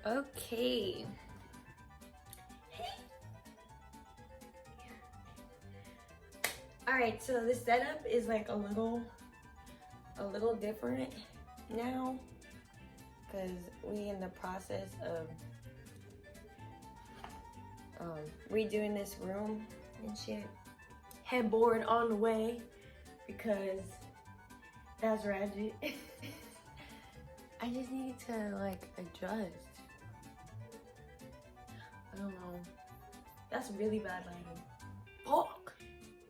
Okay. Alright, so the setup is like a little different now because we in the process of redoing this room and shit. Headboard on the way because that's ratchet. I just need to like adjust. I don't know. That's really bad lighting. Fuck.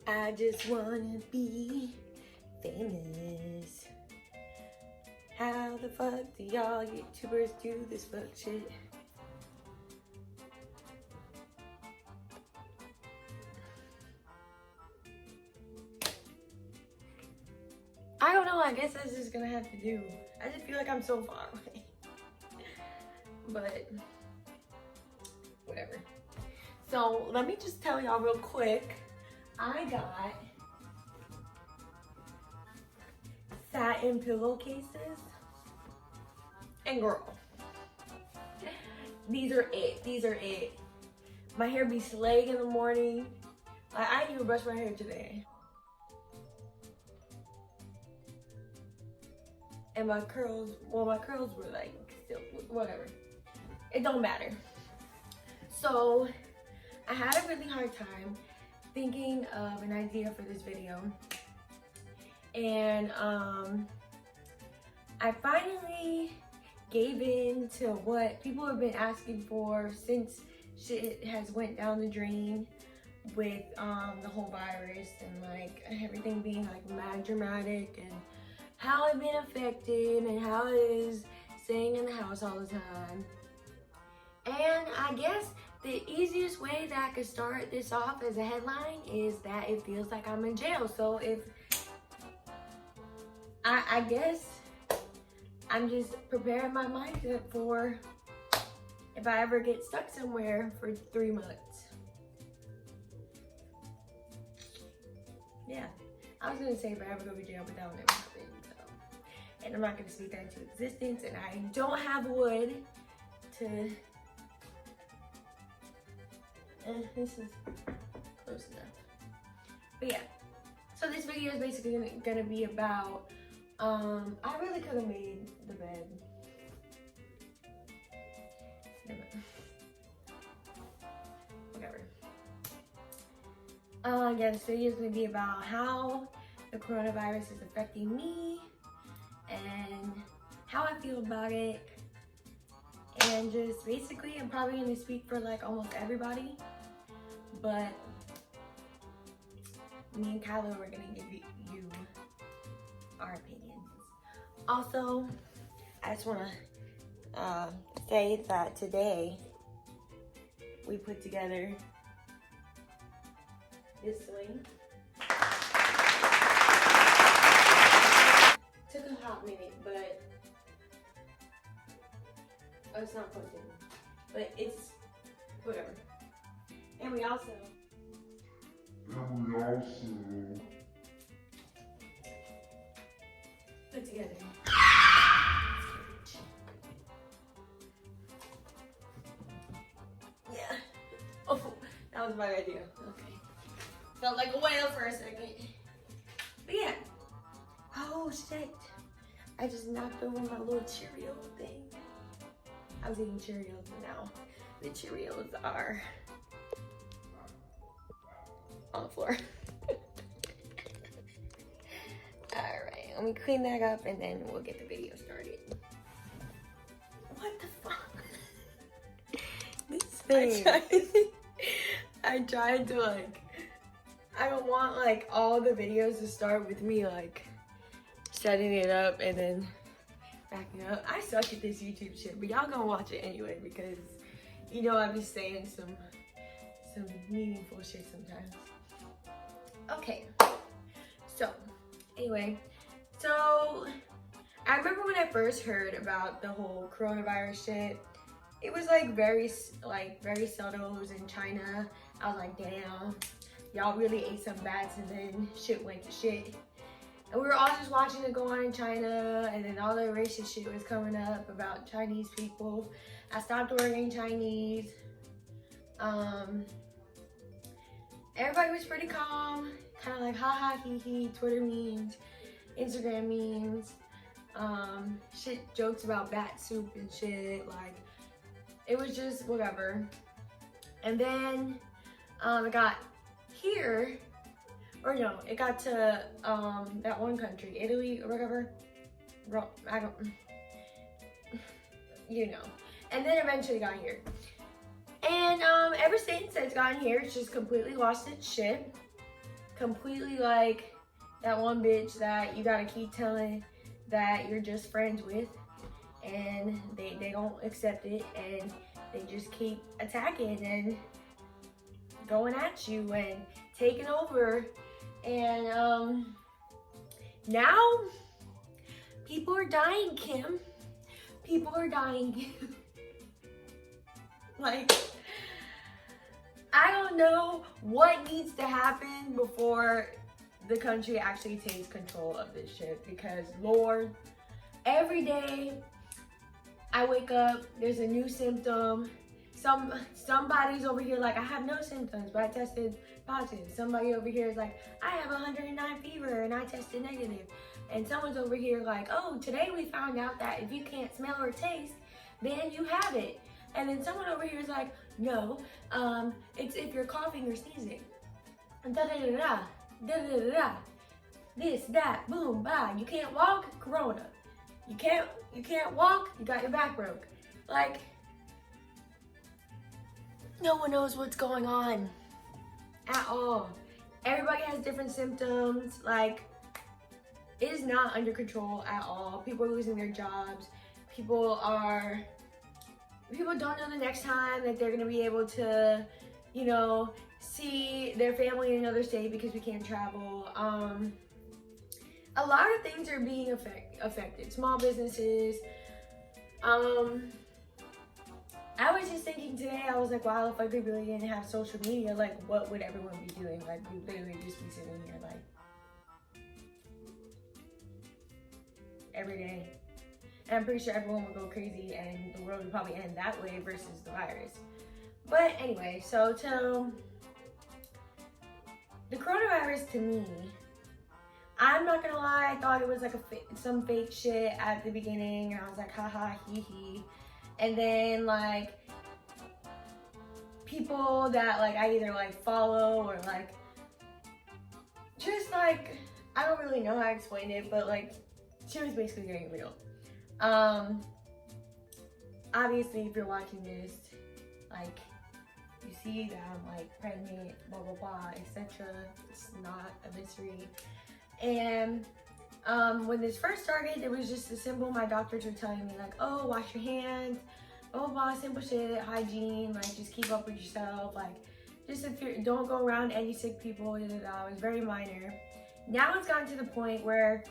I just wanna be famous. How the fuck do y'all YouTubers do this fuck shit? I don't know, I guess that's just gonna have to do. I just feel like I'm so far away. But whatever. So let me just tell y'all real quick. I got satin pillowcases. And girl, these are it. These are it. My hair be slaying in the morning. Like, I didn't even brush my hair today. And my curls, well, my curls were like still, whatever. It don't matter. So I had a really hard time thinking of an idea for this video. And I finally gave in to what people have been asking for since shit has went down the drain with the whole virus and like everything being like mad dramatic and how I've been affected and how it is staying in the house all the time. And I guess the easiest way that I could start this off as a headline is that it feels like I'm in jail. So if I guess I'm just preparing my mindset for if I ever get stuck somewhere for 3 months. Yeah, I was gonna say if I ever go to jail, but that will never happen. So. And I'm not gonna speak that into existence, and I don't have wood to. This is close enough. But yeah, so this video is basically gonna be about. I really could have made the bed. Whatever. Yeah, this video is going to be about how the coronavirus is affecting me and how I feel about it. And just basically, I'm probably going to speak for like almost everybody. But me and Kylo are going to give you our opinions. Also, I just want to say that today we put together this swing. Took a hot minute, but it's not plugged in, but it's whatever. And we also put together yeah. Oh, that was my idea. Okay. Felt like a whale for a second. But yeah. Oh shit. I just knocked over my little Cheerio thing. I was eating Cheerios, but now the Cheerios are on the floor. Alright, let me clean that up and then we'll get the video started. What the fuck? This thing. I tried to like, I don't want like all the videos to start with me like setting it up and then backing up. I suck at this YouTube shit, but y'all gonna watch it anyway because you know I'm just saying some meaningful shit sometimes. Okay, so anyway, so I remember when I first heard about the whole coronavirus shit, it was like very subtle. It was in China. I was like, damn, y'all really ate some bats and then shit went to shit. And we were all just watching it go on in China, and then all the racist shit was coming up about Chinese people. I stopped ordering Chinese. Everybody was pretty calm, kind of like haha, hee hee, Twitter memes, Instagram memes, shit, jokes about bat soup and shit. Like, it was just whatever. And then it got here, or no, it got to that one country, Italy or whatever. I don't, you know. And then eventually got here. And ever since it's gotten here, it's just completely lost its shit. Completely like that one bitch that you gotta keep telling that you're just friends with, and they don't accept it, and they just keep attacking and going at you and taking over. And now people are dying, Kim. People are dying, Kim. Like, I don't know what needs to happen before the country actually takes control of this shit, because Lord, every day I wake up, there's a new symptom. Somebody's over here like, I have no symptoms, but I tested positive. Somebody over here is like, I have 109 fever and I tested negative. And someone's over here like, oh, today we found out that if you can't smell or taste, then you have it. And then someone over here is like, no, it's if you're coughing or sneezing. And da da da da, da da da da. This, that, boom, bye. You can't walk, corona. You can't walk, you got your back broke. Like, no one knows what's going on at all. Everybody has different symptoms. Like, it is not under control at all. People are losing their jobs. People don't know the next time that they're gonna be able to, you know, see their family in another state because we can't travel. A lot of things are being affected. Small businesses. I was just thinking today, I was like, wow, if I could really didn't have social media, like, what would everyone be doing? Like, we literally just be sitting here, like, every day. And I'm pretty sure everyone would go crazy and the world would probably end that way versus the virus. But anyway, so the coronavirus, to me, I'm not gonna lie, I thought it was like some fake shit at the beginning, and I was like, haha, hee hee. And then like people that like I either like follow or like just like, I don't really know how to explain it, but like she was basically getting real. Obviously if you're watching this, like, you see that I'm like pregnant, blah blah blah, etc. It's not a mystery. And when this first started, it was just a simple, my doctors were telling me like, oh, wash your hands, blah blah blah, simple shit, hygiene, like just keep up with yourself, like just if you don't go around any sick people, da, da, da. It was very minor. Now it's gotten to the point where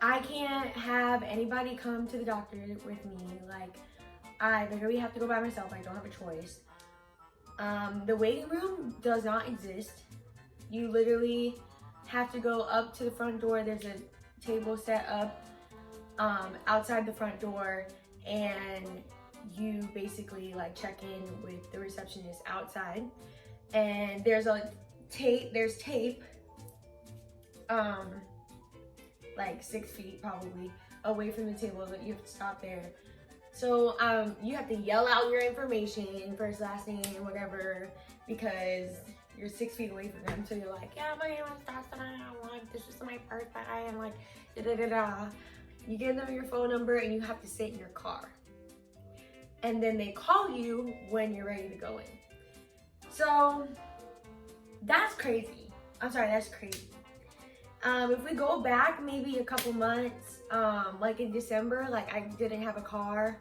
I can't have anybody come to the doctor with me. Like, I literally have to go by myself. I don't have a choice. The waiting room does not exist. You literally have to go up to the front door. There's a table set up outside the front door, and you basically like check in with the receptionist outside. And there's tape, like 6 feet probably away from the table that you have to stop there. So you have to yell out your information, first, last name, whatever, because you're 6 feet away from them. So you're like, yeah, my name is Dasta, like, this is my birthday, and like, da da da da. You give them your phone number and you have to sit in your car. And then they call you when you're ready to go in. So that's crazy. I'm sorry, that's crazy. If we go back maybe a couple months, like in December, like I didn't have a car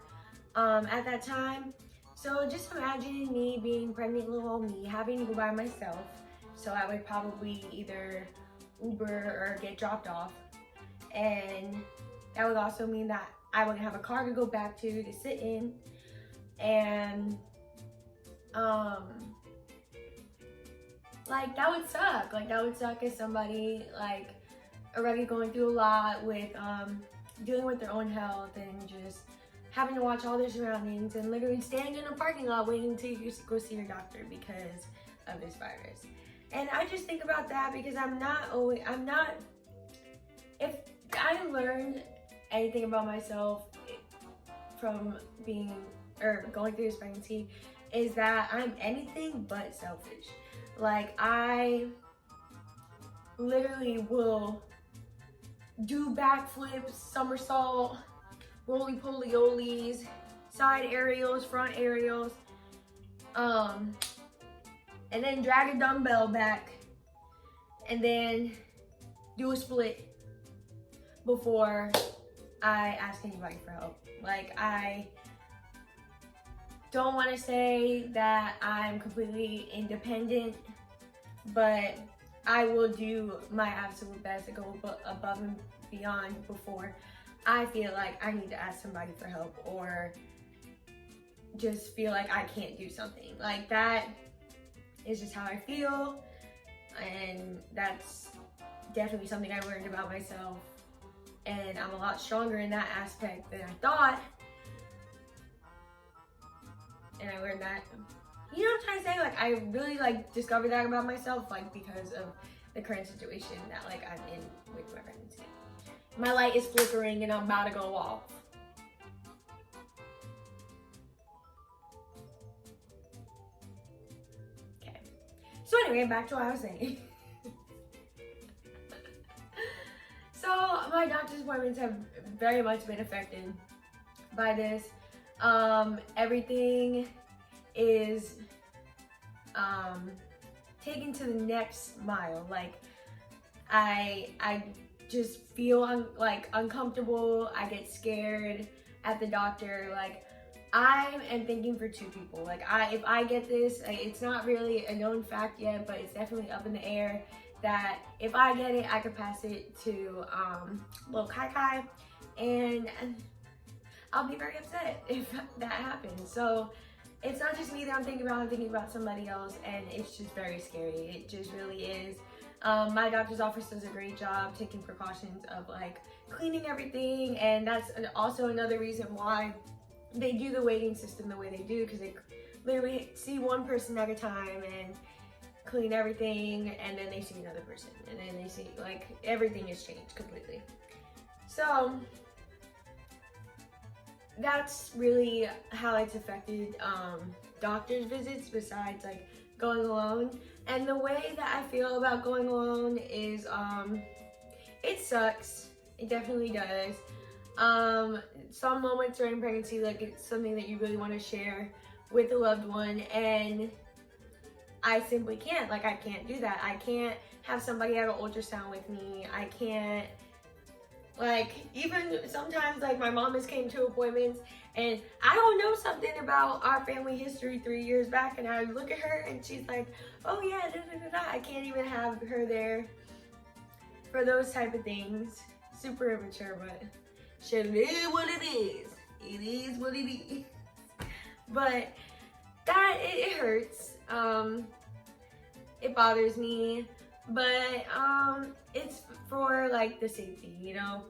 at that time. So just imagine me being pregnant little old me, having to go by myself. So I would probably either Uber or get dropped off. And that would also mean that I wouldn't have a car to go back to sit in. And like that would suck. Like that would suck as somebody like already going through a lot with dealing with their own health and just having to watch all their surroundings and literally standing in a parking lot waiting to go see your doctor because of this virus. And I just think about that because if I learned anything about myself from going through this pregnancy, is that I'm anything but selfish. Like, I literally will do backflips, somersault, roly-poly-olies, side aerials, front aerials, and then drag a dumbbell back, and then do a split before I ask anybody for help. Like, I don't want to say that I'm completely independent, but I will do my absolute best to go above and beyond before I feel like I need to ask somebody for help or just feel like I can't do something. Like, that is just how I feel, and that's definitely something I learned about myself, and I'm a lot stronger in that aspect than I thought. And I learned that, you know what I'm trying to say? Like, I really discovered that about myself, because of the current situation that I'm in with my pregnancy. My light is flickering and I'm about to go off. Okay. So anyway, back to what I was saying. So my doctor's appointments have very much been affected by this. Everything is taken to the next mile. Like, I just feel uncomfortable. I get scared at the doctor. Like, I am thinking for two people. Like, if I get this, it's not really a known fact yet, but it's definitely up in the air that if I get it, I could pass it to little Kai Kai, and I'll be very upset if that happens. So it's not just me that I'm thinking about somebody else, and it's just very scary. It just really is. My doctor's office does a great job taking precautions of cleaning everything, and that's also another reason why they do the waiting system the way they do, because they literally see one person at a time and clean everything, and then they see another person, and then they see everything has changed completely. So that's really how it's affected doctor's visits, besides going alone. And the way that I feel about going alone is it sucks. It definitely does. Some moments during pregnancy, it's something that you really want to share with a loved one, and I simply can't. I can't do that. I can't have somebody have an ultrasound with me. I can't, even sometimes, my mom has came to appointments and I don't know something about our family history 3 years back, and I look at her and she's like, oh yeah, da, da, da, da. I can't even have her there for those type of things. Super immature, but shit, it is what it is. It is what it is. But that, it hurts. It bothers me, but it's for the safety, you know.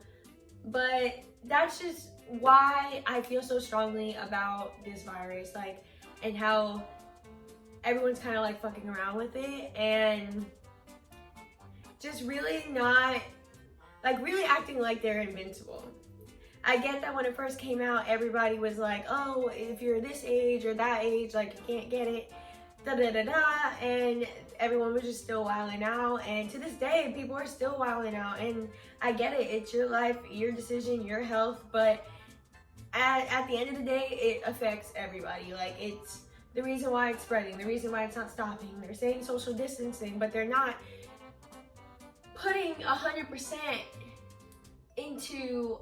But that's just why I feel so strongly about this virus, and how everyone's kind of fucking around with it, and just really not really acting like they're invincible. I get that when it first came out, everybody was like, oh, if you're this age or that age, you can't get it, da da da da, and everyone was just still wilding out. And to this day, people are still wilding out, and I get it. It's your life, your decision, your health, but at the end of the day, it affects everybody. It's the reason why it's spreading, the reason why it's not stopping. They're saying social distancing, but they're not putting 100% into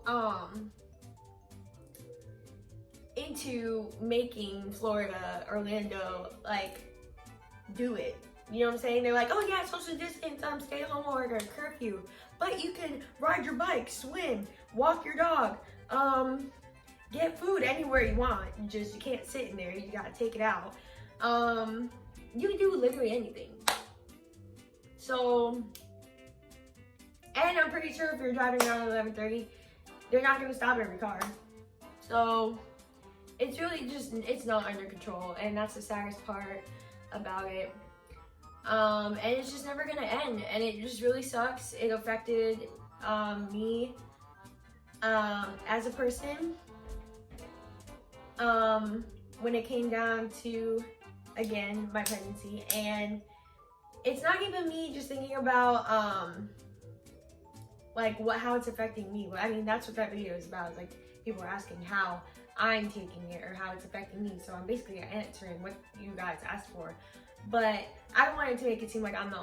making Florida, Orlando, do it. You know what I'm saying? They're like, oh yeah, social distance, stay at home order, curfew. But you can ride your bike, swim, walk your dog, get food anywhere you want. You can't sit in there. You gotta take it out. You can do literally anything. So And I'm pretty sure if you're driving around at 11:30, they're not gonna stop every car. So it's really just, it's not under control, and that's the saddest part about it. And it's just never gonna end, and it just really sucks. It affected me as a person when it came down to, again, my pregnancy. And it's not even me just thinking about like how it's affecting me. I mean, that's what that video is about. It's like people are asking how I'm taking it or how it's affecting me. So I'm basically answering what you guys asked for. But I don't want it to make it seem like I'm the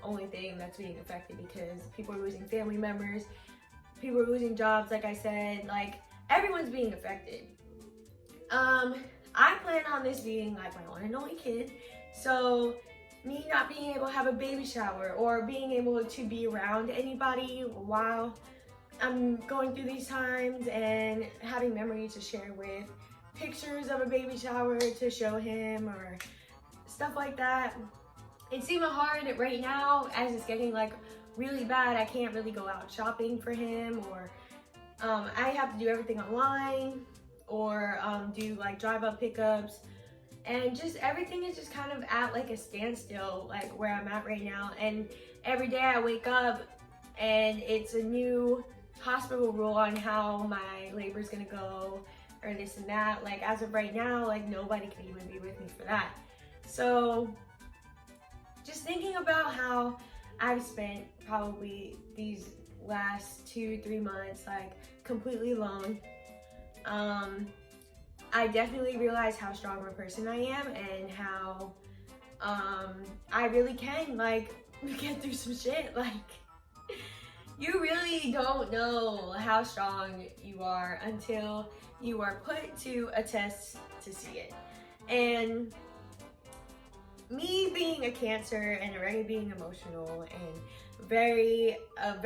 only thing that's being affected, because people are losing family members, people are losing jobs, like I said, like everyone's being affected. I plan on this being like my one and only kid, so me not being able to have a baby shower or being able to be around anybody while I'm going through these times and having memories to share with, pictures of a baby shower to show him or stuff like that. It's even hard right now as it's getting like really bad. I can't really go out shopping for him, or I have to do everything online, or do like drive-up pickups, and just everything is just kind of at like a standstill, like where I'm at right now. And every day I wake up and it's a new hospital rule on how my labor is gonna go, or this and that. Like as of right now, like nobody can even be with me for that. So just thinking about how I've spent probably these last 2-3 months like completely alone, I definitely realized how strong of a person I am, and how I really can like get through some shit. Like you really don't know how strong you are until you are put to a test to see it. And me being a Cancer and already being emotional and very I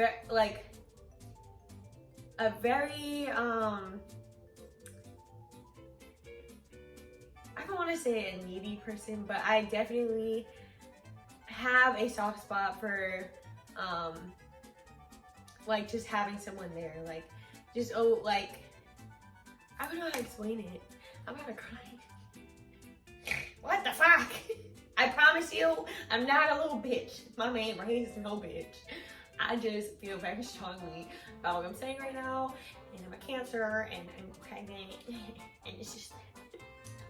don't want to say a needy person, but I definitely have a soft spot for like just having someone there, like just I don't know how to explain it. I'm about to cry. What the fuck? I promise you, I'm not a little bitch. My man raised no bitch. I just feel very strongly about what I'm saying right now, and I'm a Cancer, and I'm pregnant, and it's just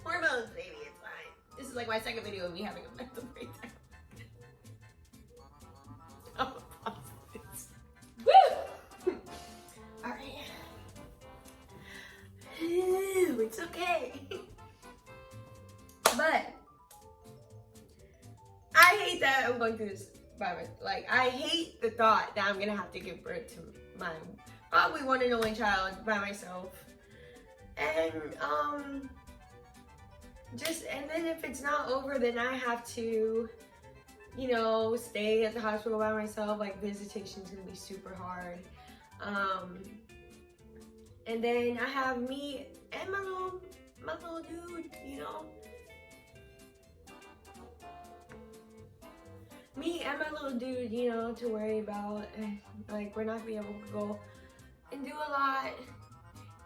hormones, baby. It's fine. This is like my second video of me having a mental breakdown. Woo! All right. It's okay. But I hate that I'm going through this by myself. Like, I hate the thought that I'm gonna have to give birth to my probably one and only child by myself. And and then if it's not over, then I have to, you know, stay at the hospital by myself. Like, visitation's gonna be super hard. And then I have me and my little dude, you know. Me and my little dude, you know, to worry about. Like, we're not gonna be able to go and do a lot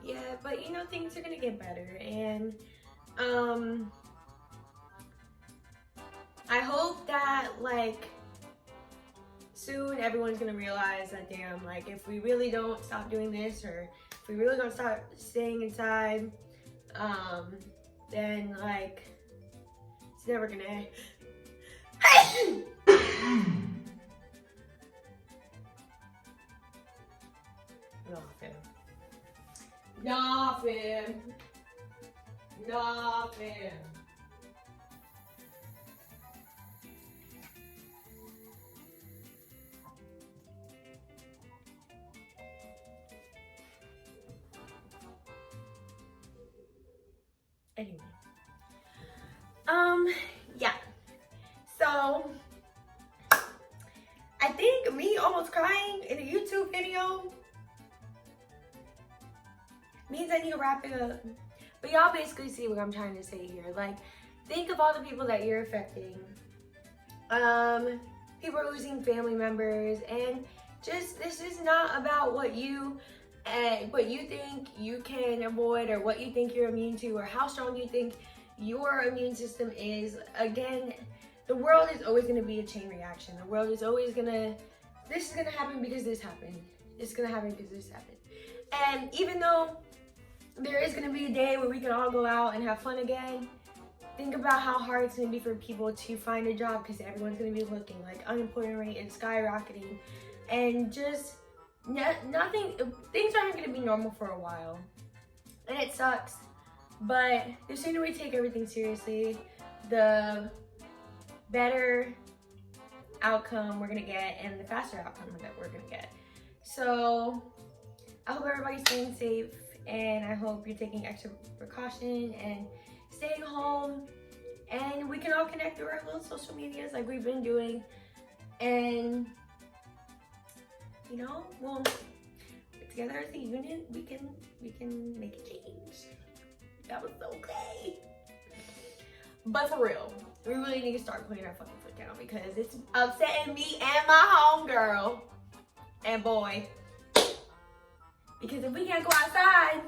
yet, but you know, things are gonna get better. And I hope that like soon everyone's gonna realize that, damn, like if we really don't stop doing this, or if we really don't start staying inside, then like it's never gonna end. Nothing. Anyway, yeah. So I think me almost crying in a YouTube video means I need to wrap it up. But y'all basically see what I'm trying to say here. Like, think of all the people that you're affecting. People are losing family members, and this is not about what you think you can avoid, or what you think you're immune to, or how strong you think your immune system is. Again, the world is always going to be a chain reaction. The world is always gonna, this is gonna happen because this happened. It's gonna happen because this happened. And even though there is gonna be a day where we can all go out and have fun again, think about how hard it's gonna be for people to find a job, because everyone's gonna be looking. Like, unemployment rate is skyrocketing, and just nothing. Things aren't gonna be normal for a while, and it sucks. But the sooner we take everything seriously, the better outcome we're gonna get, and the faster outcome that we're gonna get. So I hope everybody's staying safe, and I hope you're taking extra precaution and staying home, and we can all connect through our little social medias like we've been doing, and you know, well, together as a unit, we can make a change. That was okay. But for real, we really need to start putting our fucking foot down, because it's upsetting me and my homegirl and boy. Because if we can't go outside,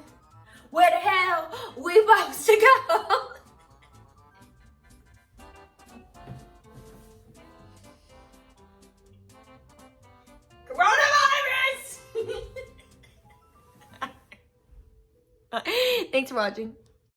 where the hell we supposed to go? Coronavirus! Thanks for watching.